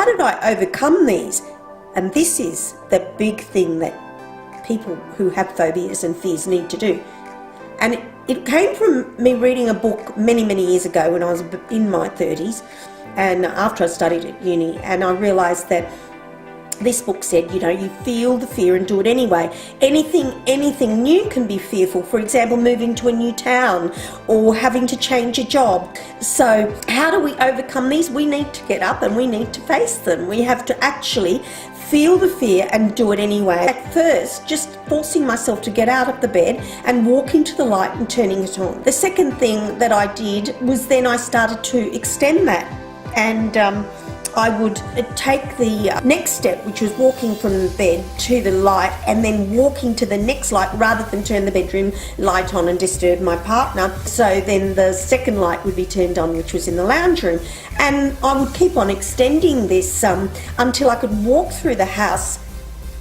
did I overcome these? And this is the big thing that people who have phobias and fears need to do. And it came from me reading a book many, many years ago when I was in my 30s and after I studied at uni, and I realised that this book said, you know, you feel the fear and do it anyway. Anything new can be fearful. For example, moving to a new town or having to change a job. So how do we overcome these? We need to get up and we need to face them. We have to actually feel the fear and do it anyway. At first, just forcing myself to get out of the bed and walk into the light and turning it on. The second thing that I did was then I started to extend that, and I would take the next step, which was walking from the bed to the light and then walking to the next light rather than turn the bedroom light on and disturb my partner. So then the second light would be turned on, which was in the lounge room. And I would keep on extending this until I could walk through the house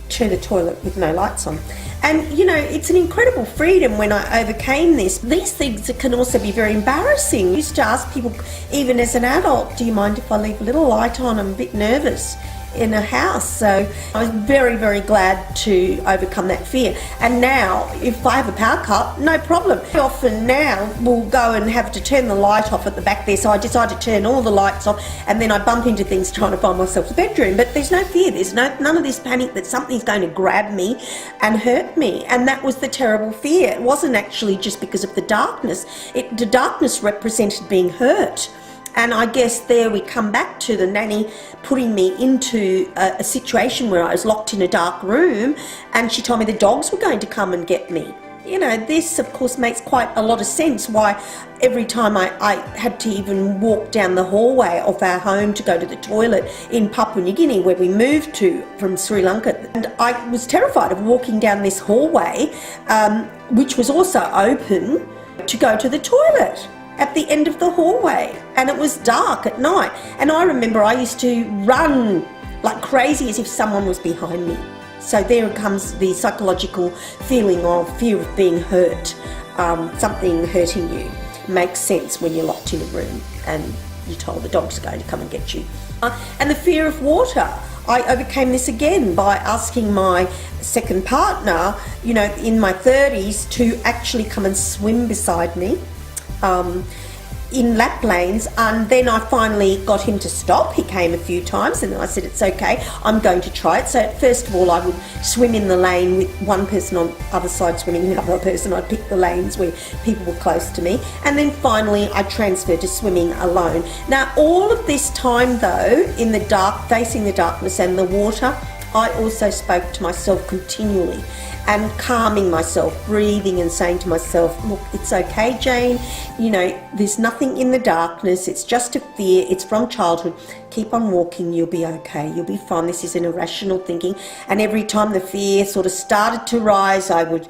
to the toilet with no lights on. And, you know, it's an incredible freedom when I overcame this. These things can also be very embarrassing. I used to ask people, even as an adult, do you mind if I leave a little light on? I'm a bit nervous in a house. So I was very, very glad to overcome that fear. And now, if I have a power cut, no problem. Often now we'll go and have to turn the light off at the back there, so I decide to turn all the lights off, and then I bump into things trying to find myself a bedroom. But there's no fear, there's none of this panic that something's going to grab me and hurt me. And that was the terrible fear. It wasn't actually just because of the darkness. The darkness represented being hurt. And I guess there we come back to the nanny putting me into a situation where I was locked in a dark room, and she told me the dogs were going to come and get me. You know, this of course makes quite a lot of sense why every time I had to even walk down the hallway of our home to go to the toilet in Papua New Guinea, where we moved to from Sri Lanka. And I was terrified of walking down this hallway, which was also open, to go to the toilet at the end of the hallway, and it was dark at night. And I remember I used to run like crazy as if someone was behind me. So there comes the psychological feeling of fear of being hurt, something hurting you. Makes sense when you're locked in a room and you're told the dog's going to come and get you. And the fear of water. I overcame this again by asking my second partner, you know, in my 30s, to actually come and swim beside me in lap lanes, and then I finally got him to stop. He came a few times and I said, it's okay, I'm going to try it. So first of all I would swim in the lane with one person on the other side swimming, the other person. I'd pick the lanes where people were close to me, and then finally I transferred to swimming alone. Now all of this time though, in the dark, facing the darkness and the water, I also spoke to myself continually and calming myself, breathing and saying to myself, look, it's okay, Jayne, you know, there's nothing in the darkness, it's just a fear, it's from childhood, keep on walking, you'll be okay, you'll be fine, this is an irrational thinking. And every time the fear sort of started to rise, I would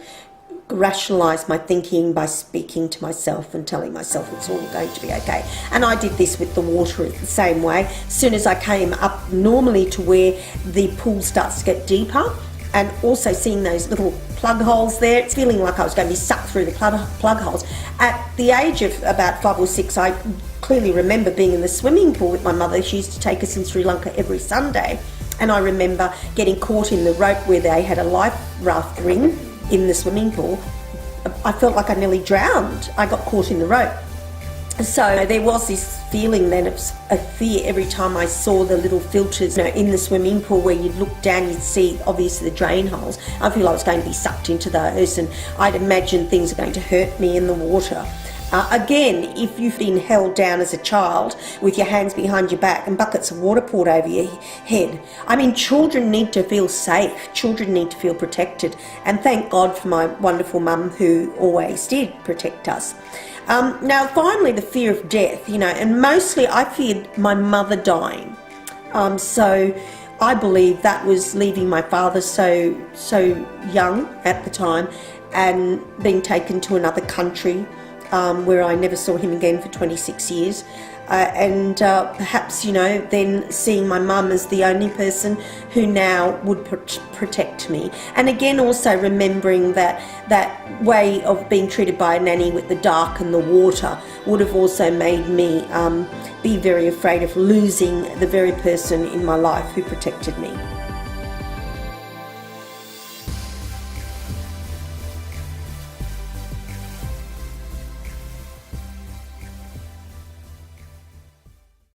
rationalise my thinking by speaking to myself and telling myself it's all going to be okay. And I did this with the water the same way. As soon as I came up normally to where the pool starts to get deeper, and also seeing those little plug holes there, it's feeling like I was going to be sucked through the plug holes. At the age of about 5 or 6, I clearly remember being in the swimming pool with my mother. She used to take us in Sri Lanka every Sunday, and I remember getting caught in the rope where they had a life raft ring in the swimming pool. I felt like I nearly drowned. I got caught in the rope. So there was this feeling then of fear every time I saw the little filters, you know, in the swimming pool where you'd look down, you'd see obviously the drain holes. I feel I was going to be sucked into those, and I'd imagine things are going to hurt me in the water. Again, if you've been held down as a child with your hands behind your back and buckets of water poured over your head, I mean, children need to feel safe, children need to feel protected, and thank God for my wonderful mum who always did protect us. Now finally, the fear of death, you know, and mostly I feared my mother dying. So I believe that was leaving my father so young at the time and being taken to another country where I never saw him again for 26 years. And perhaps, then seeing my mum as the only person who now would protect me. And again, also remembering that way of being treated by a nanny with the dark and the water would have also made me be very afraid of losing the very person in my life who protected me.